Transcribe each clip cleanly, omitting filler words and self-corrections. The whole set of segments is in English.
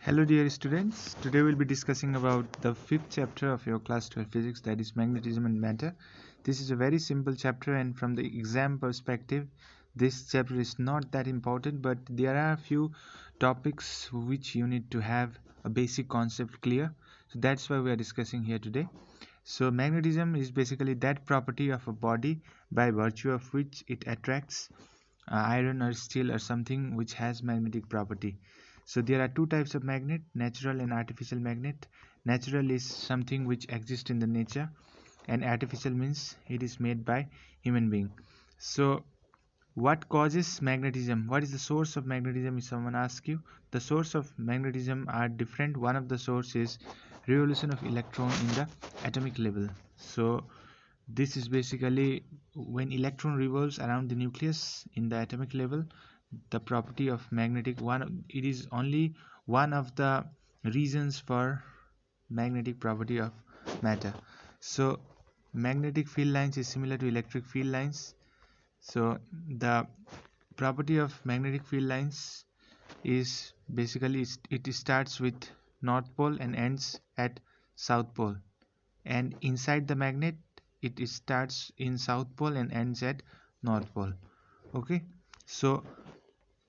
Hello dear students, today we'll be discussing about the fifth chapter of your class 12 physics, that is magnetism and matter. This is a very simple chapter, and from the exam perspective this chapter is not that important, but there are a few topics which you need to have a basic concept clear. So that's why we are discussing here today. So magnetism is basically that property of a body by virtue of which it attracts iron or steel or something which has magnetic property. So there are two types of magnet, natural and artificial magnet. Natural is something which exists in the nature, and artificial means it is made by human being. So what causes magnetism? What is the source of magnetism? If someone asks you, the source of magnetism are different. One of the source is revolution of electron in the atomic level. So this is basically when electron revolves around the nucleus in the atomic level. The property of magnetic one, it is only one of the reasons for magnetic property of matter. So magnetic field lines is similar to electric field lines. So the property of magnetic field lines is basically it starts with north pole and ends at south pole, and inside the magnet it starts in south pole and ends at north pole. Okay, so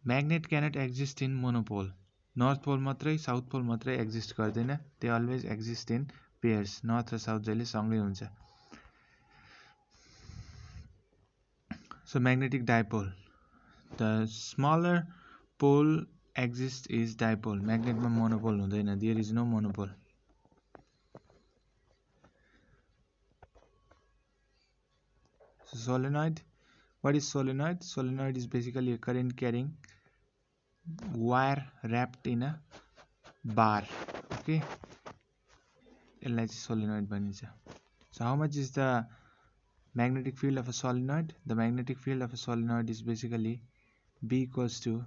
magnet cannot exist in monopole. North pole matrai south pole matrai exist गर्दैन, they always exist in pairs. North raw south जहिले सँगै हुन्छ. So magnetic dipole, the smaller pole exists is dipole. Magnet मा monopole हुँदैन, there is no monopole. So solenoid, what is solenoid? Solenoid is basically a current carrying wire wrapped in a bar. Okay, यसलाई चाहिँ solenoid भनिन्छ. So how much is the magnetic field of a solenoid? The magnetic field of a solenoid is basically B equals to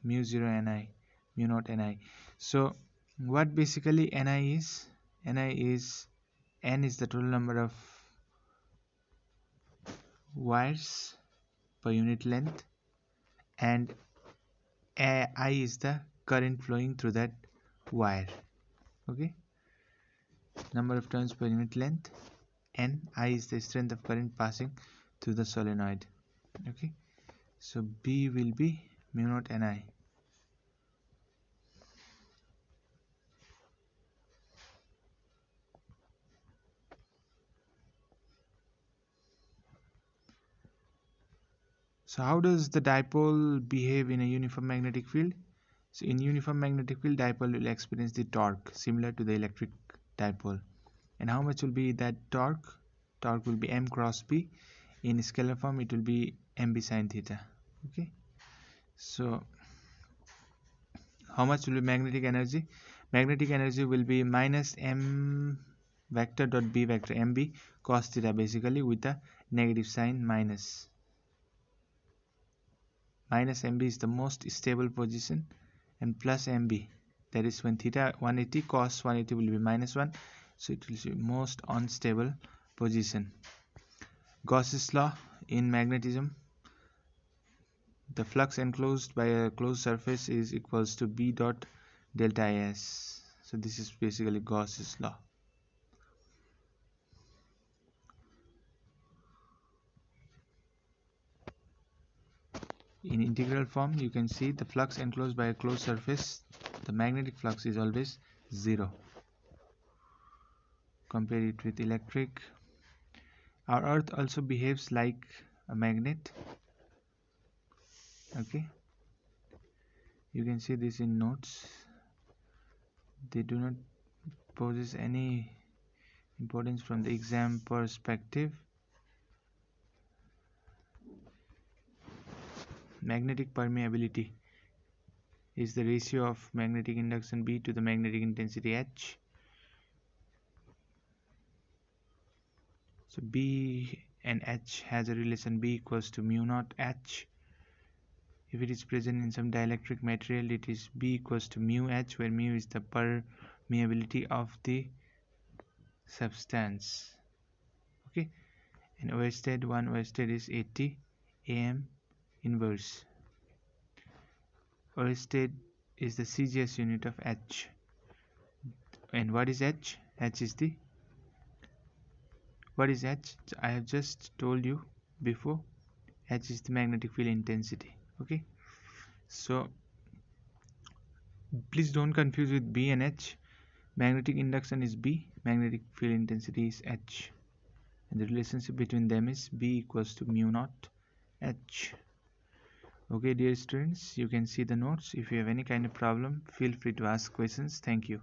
mu 0 Ni, mu naught Ni. So what basically Ni is? Ni is, N is the total number of wires per unit length, and I is the current flowing through that wire. Okay, number of turns per unit length, and I is the strength of current passing through the solenoid. Okay, so B will be mu naught Ni. So how does the dipole behave in a uniform magnetic field? So in uniform magnetic field, dipole will experience the torque similar to the electric dipole. And how much will be that torque? Torque will be m cross b. In scalar form it will be mb sin theta. Okay, so how much will be magnetic energy? Magnetic energy will be minus m vector dot b vector mb cos theta, basically with a negative sign minus. Minus mb is the most stable position, and plus mb, that is when theta 180 cos 180 will be minus 1, so it will be most unstable position. Gauss's law in magnetism, the flux enclosed by a closed surface is equals to B dot delta S. So this is basically Gauss's law. In integral form, you can see the flux enclosed by a closed surface, the magnetic flux is always 0. Compare it with electric. Our earth also behaves like a magnet. Okay, you can see this in notes. They do not possess any importance from the exam perspective. Magnetic permeability is the ratio of magnetic induction B to the magnetic intensity H. So B and H has a relation B equals to mu naught H. If it is present in some dielectric material, it is B equals to mu H, where mu is the permeability of the substance. Okay, and Oersted, one Oersted is 80 am inverse. Oersted is the CGS unit of H. And what is H? What is H? I have just told you before. H is the magnetic field intensity. Okay, so please don't confuse with B and H. Magnetic induction is B, magnetic field intensity is H, and the relationship between them is B equals to mu naught H. Okay, dear students, you can see the notes. If you have any kind of problem, feel free to ask questions. Thank you.